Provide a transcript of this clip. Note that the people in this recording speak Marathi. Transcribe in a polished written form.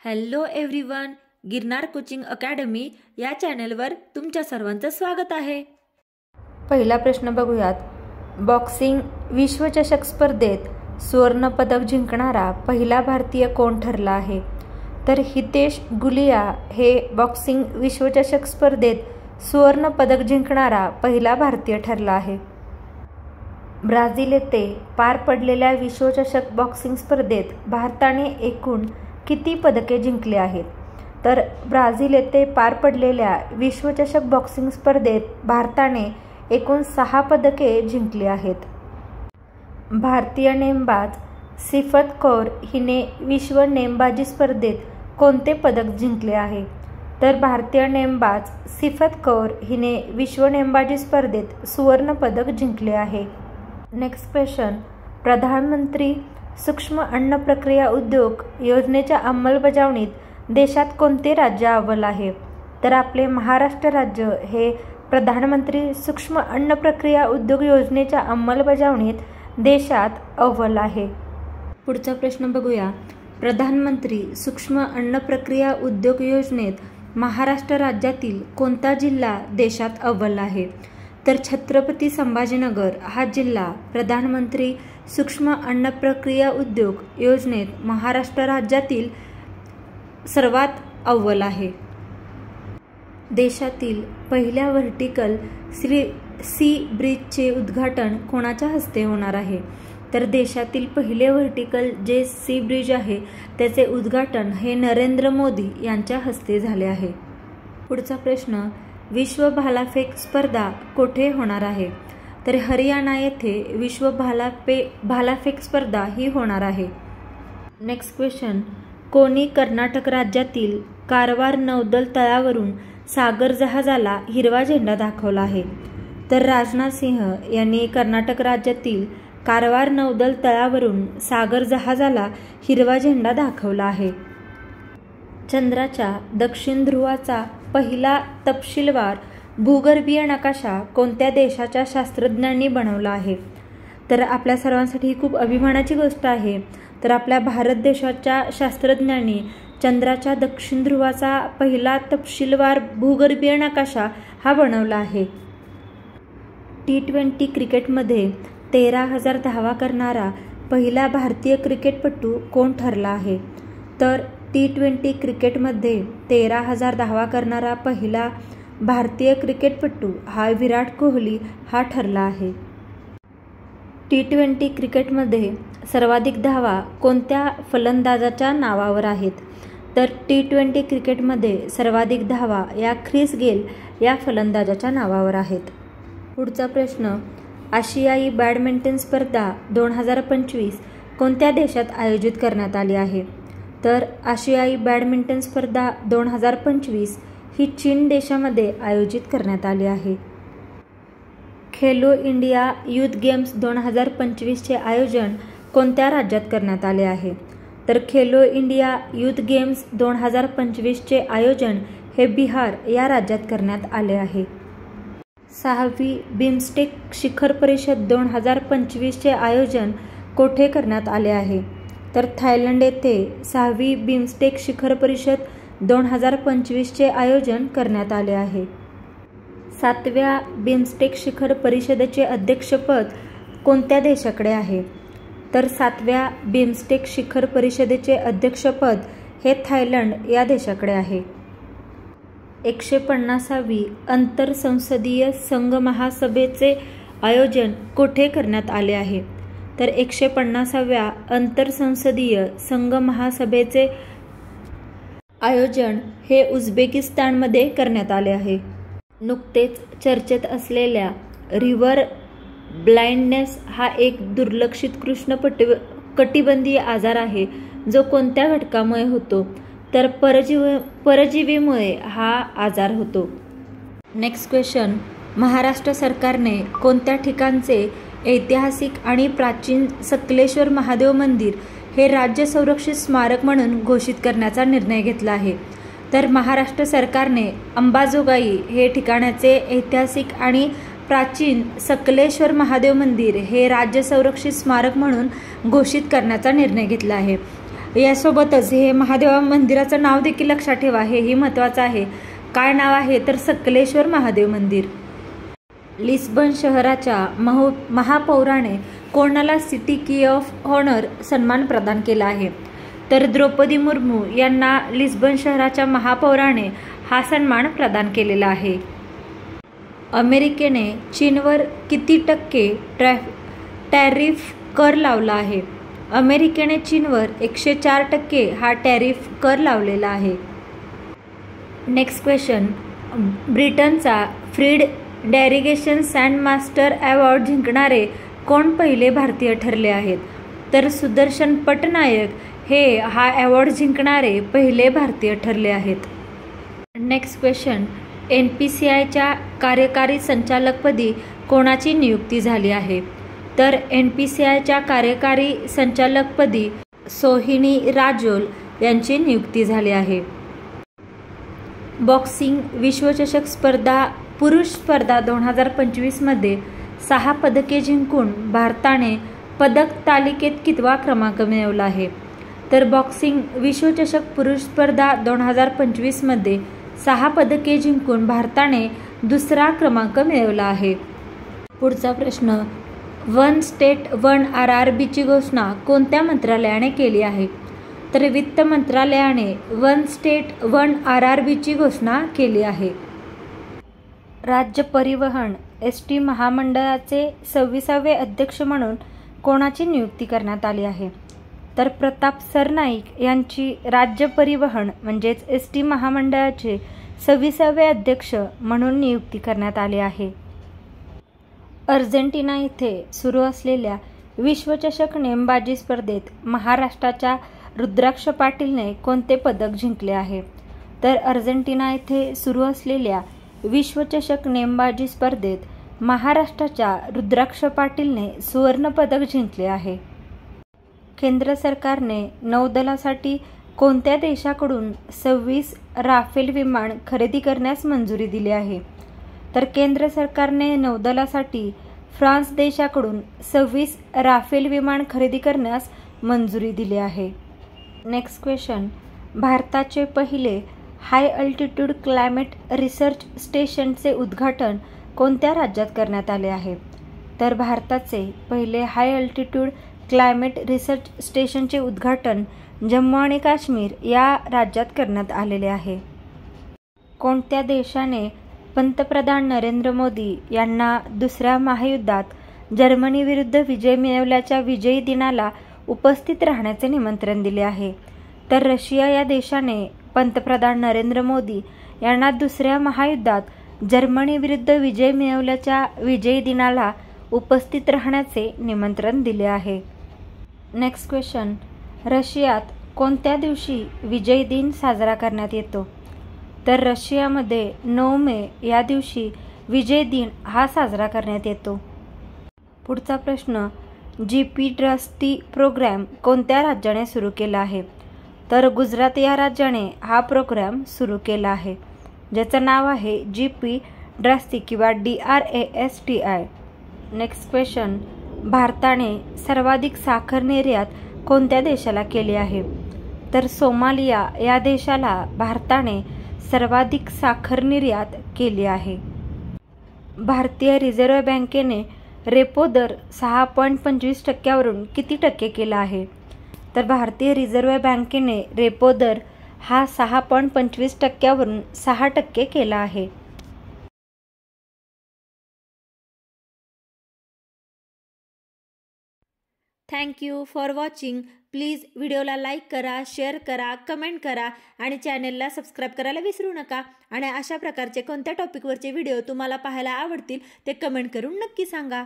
Hello everyone, Girnar coaching academy या चॅनलवर तुमच्या सर्वांचं स्वागत आहे. पहिला प्रश्न बघूयात. बॉक्सिंग विश्वचषक स्पर्धेत सुवर्ण पदक जिंकणारा पहिला भारतीय कोण ठरला आहे? तर हितेश गुलिया हे बॉक्सिंग विश्वचषक स्पर्धेत सुवर्ण पदक जिंकणारा पहिला भारतीय ठरला आहे. ब्राझील येथे पार पडलेल्या विश्वचषक बॉक्सिंग स्पर्धेत भारताने एकूण किती पदके जिंकली आहेत? तर ब्राझील येथे पार पडलेल्या विश्वचषक बॉक्सिंग स्पर्धेत भारताने एकूण 6 पदके जिंकली आहेत. भारतीय नेमबाज सिफत कौर हिने विश्व नेमबाजी स्पर्धेत कोणते पदक जिंकले आहे? तर भारतीय नेमबाज सिफत कौर हिने विश्व नेमबाजी स्पर्धेत सुवर्ण पदक जिंकले आहे. Next question. प्रधानमंत्री सूक्ष्म अन्न प्रक्रिया उद्योग योजनेच्या अंमलबजावणीत देशात कोणते राज्य अव्वल आहे? तर आपले महाराष्ट्र राज्य हे प्रधानमंत्री सूक्ष्म अन्न प्रक्रिया उद्योग योजनेच्या अंमलबजावणीत देशात अव्वल आहे. पुढचा प्रश्न बघूया. प्रधानमंत्री सूक्ष्म अन्न प्रक्रिया उद्योग योजनेत महाराष्ट्र राज्यातील कोणता जिल्हा देशात अव्वल आहे? तर छत्रपती संभाजीनगर हा जिल्हा प्रधानमंत्री सूक्ष्म अन्न प्रक्रिया उद्योग योजनेत महाराष्ट्र राज्यातील सर्वात अव्वल आहे. देशातील पहिल्या व्हर्टिकल सी ब्रिजचे उद्घाटन कोणाच्या हस्ते होणार आहे? तर देशातील पहिले व्हर्टिकल जे सी ब्रिज आहे त्याचे उद्घाटन हे नरेंद्र मोदी यांच्या हस्ते झाले आहे. पुढचा प्रश्न. विश्व भालाफेक स्पर्धा कोठे होणार आहे? तर हरियाणा येथे विश्व भालाफेक स्पर्धा ही होणार आहे. Next question. कोणी कर्नाटक राज्यातील कारवार नौदल तळावरून सागर जहाजाला हिरवा झेंडा दाखवला आहे? तर राजनाथ सिंह यांनी कर्नाटक राज्यातील कारवार नौदल तळावरून सागर जहाजाला हिरवा झेंडा दाखवला आहे. चंद्राच्या दक्षिण ध्रुवाचा पहिला तपशीलवार भूगर्भीय नकाशा कोणत्या देशाच्या शास्त्रज्ञांनी बनवला आहे? तर आपल्या सर्वांसाठी ही खूप अभिमानाची गोष्ट आहे. तर आपल्या भारत देशाच्या शास्त्रज्ञांनी चंद्राच्या दक्षिण ध्रुवाचा पहिला तपशीलवार भूगर्भीय नकाशा हा बनवला आहे. T20 क्रिकेटमध्ये 13,000 धावा करणारा पहिला भारतीय क्रिकेटपटू कोण ठरला आहे? तर T20 क्रिकेटमध्ये 13,000 धावा करणारा पहिला भारतीय क्रिकेटपटू हा विराट कोहली हा ठरला आहे. T20 क्रिकेटमध्ये सर्वाधिक धावा कोणत्या फलंदाजाच्या नावावर आहेत? तर T20 क्रिकेटमध्ये सर्वाधिक धावा या ख्रिस गेल या फलंदाजाच्या नावावर आहेत. पुढचा प्रश्न. आशियाई बॅडमिंटन स्पर्धा 2025 कोणत्या देशात आयोजित करण्यात आली आहे? तर आशियाई बॅडमिंटन स्पर्धा 2025 ही चीन देशामध्ये आयोजित करण्यात आली आहे. खेलो इंडिया यूथ गेम्स 2025 चे आयोजन कोणत्या राज्यात करण्यात आले आहे? तर खेलो इंडिया यूथ गेम्स 2025 चे आयोजन हे बिहार या राज्यात करण्यात आले आहे. 6वी बिमस्टेक शिखर परिषद 2025 चे आयोजन कोठे करण्यात आले आहे? तर थायलंड येथे 6वी बिमस्टेक शिखर परिषद 2025 चे आयोजन करण्यात आले आहे. 7व्या बिमस्टेक शिखर परिषदेचे अध्यक्षपद कोणत्या देशाकडे आहे? तर 7व्या बिमस्टेक शिखर परिषदेचे अध्यक्षपद हे थायलंड या देशाकडे आहे. 150वी आंतरसंसदीय संघ महासभेचे आयोजन कोठे करण्यात आले आहे? तर 150व्या आंतरसंसदीय संघ महासभेचे आयोजन हे उझबेकिस्तानमध्ये करण्यात आले आहे. नुकतेच चर्चेत असलेल्या रिव्हर ब्लाइंडनेस हा एक दुर्लक्षित कटिबंधीय आजार आहे जो कोणत्या घटकामुळे होतो? तर परजीवीमुळे हा आजार होतो. Next question. महाराष्ट्र सरकारने कोणत्या ठिकाणचे ऐतिहासिक आणि प्राचीन सकलेश्वर महादेव मंदिर हे राज्य संरक्षित स्मारक म्हणून घोषित करण्याचा निर्णय घेतला आहे? तर महाराष्ट्र सरकारने अंबाजोगाई हे ठिकाणाचे ऐतिहासिक आणि प्राचीन सकलेश्वर महादेव मंदिर हे राज्य संरक्षित स्मारक म्हणून घोषित करण्याचा निर्णय घेतला आहे. यासोबतच हे महादेवा मंदिराचं नाव देखील लक्षात ठेवा, हेही महत्त्वाचं आहे. काय नाव आहे तर सकलेश्वर महादेव मंदिर. लिस्बन शहराच्या महापौराने कोणाला सिटी की ऑफ हॉनर सन्मान प्रदान केला आहे तर द्रौपदी मुर्मू यांना लिस्बन शहराच्या महापौराने हा सन्मान प्रदान केलेला आहे. अमेरिकेने चीनवर किती टक्के टॅरिफ कर लावला आहे? अमेरिकेने चीनवर 104% हा टॅरिफ कर लावलेला आहे. Next question. ब्रिटनचा फ्रीड डॅरिगेशन सँडमास्टर अवॉर्ड जिंकणारे कोण पहिले भारतीय ठरले आहेत तर सुदर्शन पटनायक हे हा अवॉर्ड जिंकणारे पहिले भारतीय ठरले आहेत. Next question. NPCIच्या कार्यकारी संचालकपदी कोणाची नियुक्ती झाली आहे तर NPCIच्या कार्यकारी संचालकपदी सोहिनी राजोल यांची नियुक्ती झाली आहे. बॉक्सिंग विश्वचषक स्पर्धा पुरुष स्पर्धा 2025 मध्ये 6 पदके जिंकून भारताने पदक तालिकेत कितवा क्रमांक मिळवला आहे तर बॉक्सिंग विश्वचषक पुरुष स्पर्धा 2025 मध्ये 6 पदके जिंकून भारताने दुसरा क्रमांक मिळवला आहे. पुढचा प्रश्न. वन स्टेट वन RRBची घोषणा कोणत्या मंत्रालयाने केली आहे तर वित्त मंत्रालयाने वन स्टेट वन RRBची घोषणा केली आहे. राज्य परिवहन ST महामंडळाचे 26वे अध्यक्ष म्हणून कोणाची नियुक्ती करण्यात आली आहे तर प्रताप सरनाईक यांची राज्य परिवहन म्हणजेच ST महामंडळाचे 26वे अध्यक्ष म्हणून नियुक्ती करण्यात आली आहे. अर्जेंटिना येथे सुरू असलेल्या विश्वचषक नेमबाजी स्पर्धेत महाराष्ट्राच्या रुद्राक्ष पाटीलने कोणते पदक जिंकले आहे तर अर्जेंटिना येथे सुरू असलेल्या विश्वचषक नेमबाजी स्पर्धेत महाराष्ट्राच्या रुद्राक्ष पाटीलने सुवर्ण पदक जिंकले आहे. केंद्र सरकारने नौदलासाठी कोणत्या देशाकडून 26 राफेल विमान खरेदी करण्यास मंजुरी दिली आहे तर केंद्र सरकारने नौदलासाठी फ्रान्स देशाकडून 26 राफेल विमान खरेदी करण्यास मंजुरी दिली आहे. Next question. भारताचे पहिले हाय अल्टिट्यूड क्लायमेट रिसर्च स्टेशनचे उद्घाटन कोणत्या राज्यात करण्यात आले आहे तर भारताचे पहिले हाय अल्टिट्यूड क्लायमेट रिसर्च स्टेशनचे उद्घाटन जम्मू आणि काश्मीर या राज्यात करण्यात आलेले आहे. कोणत्या देशाने पंतप्रधान नरेंद्र मोदी यांना दुसऱ्या महायुद्धात जर्मनीविरुद्ध विजय मिळवल्याच्या विजयी दिनाला उपस्थित राहण्याचे निमंत्रण दिले आहे तर रशिया या देशाने पंतप्रधान नरेंद्र मोदी यांना दुसऱ्या महायुद्धात जर्मनीविरुद्ध विजय मिळवल्याच्या विजयी दिनाला उपस्थित राहण्याचे निमंत्रण दिले आहे. Next question. रशियात कोणत्या दिवशी विजय दिन साजरा करण्यात येतो तर रशियामध्ये 9 मे या दिवशी विजय दिन हा साजरा करण्यात येतो. पुढचा प्रश्न. GP ड्रस्टी प्रोग्रॅम कोणत्या राज्याने सुरू केला आहे तर गुजरात या राज्याने हा प्रोग्राम सुरू केला आहे ज्याचं नाव आहे GP ड्रस्टी किंवा DRASTI. Next question. भारताने सर्वाधिक साखर निर्यात कोणत्या देशाला केली आहे तर सोमालिया या देशाला भारताने सर्वाधिक साखर निर्यात केली आहे. भारतीय रिझर्व्ह बँकेने रेपो दर 6.25% वरून किती टक्के केला आहे तर भारतीय रिझर्व्ह बँकेने रेपो दर हा 6.25% वरून 6% केला आहे. Thank you for watching. प्लीज व्हिडिओला लाईक करा, शेअर करा, कमेंट करा आणि चॅनलला सबस्क्राईब करायला विसरू नका. आणि अशा प्रकारचे कोणत्या टॉपिकवरचे व्हिडिओ तुम्हाला पाहायला आवडतील ते कमेंट करून नक्की सांगा.